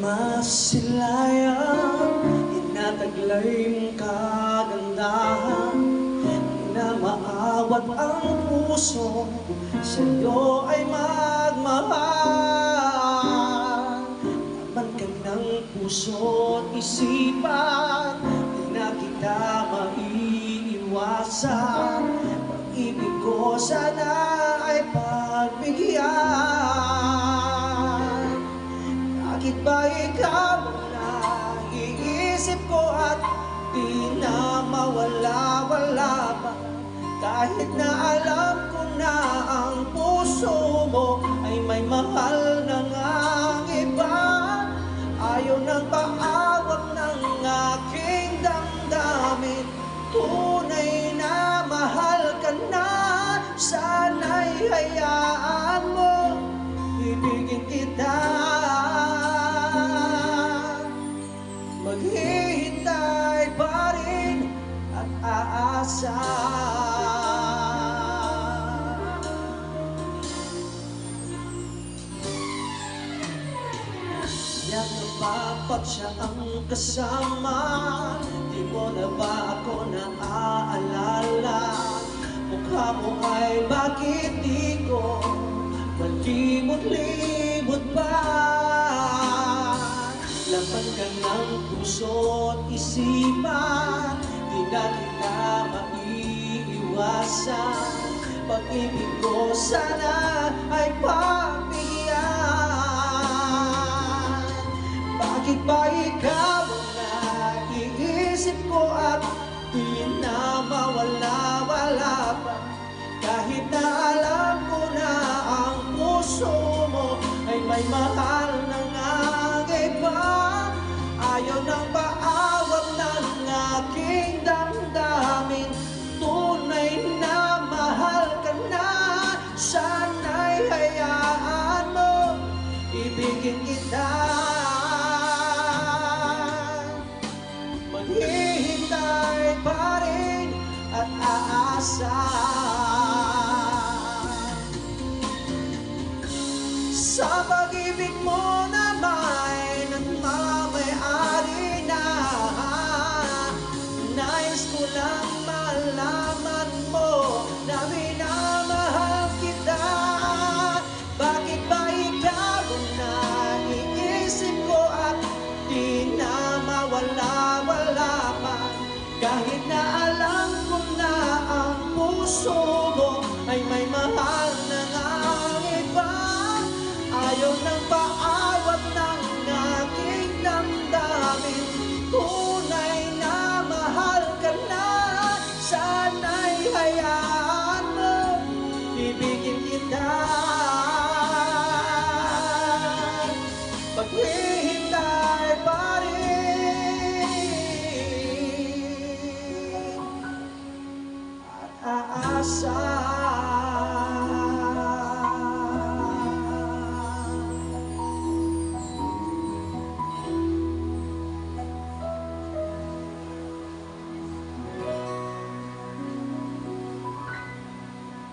Masilayang tinataglay mong kagandahan na maawat ang puso sa'yo ay magmahal. Laman ka ng puso't isipan, di na kita maiiwasan. Pag-ibig ko sana ay pagbigyan. Bakit ba ikaw na iisip ko at di na mawala-wala pa? Kahit na alam ko na ang puso mo ay may mahal na ngang iba. Ayaw nang paawak ng aking damdamin, tunay na mahal ka na. Sana'y hayaan mo, ibigin kita. Maghihintay pa rin at aasa. Yak na ba pag siya ang kasama? Di mo na ba ako naaalala? Mukha mo ay bakit di ko malimot-limot ba? Laman ka ng puso't isipan, di na kita maiiwasan. Pag-ibig ko sana ay pagbigyan. Bakit ba ikaw na iisip ko at di na mawala-wala pa? Kahit na alam ko na ang puso mo ay may mahal ng iba. Ayaw nang paawag ng aking damdamin, tunay na mahal ka na. Sana'y hayaan mo, ibigin kita. Maghihintay pa rin at aasa. Sa pag-ibig mo na may nagmamayari na, nais ko lang malaman mo na minamahal kita. Bakit ba ikaw na iisip ko at di na mawala-wala pa? Kahit na alam ko na ang puso mo ay may mahal na ngang iba. Ayaw nang paawat ng aking damdamin, tunay na mahal ka na. Sana'y hayaan mo, ibigin kita.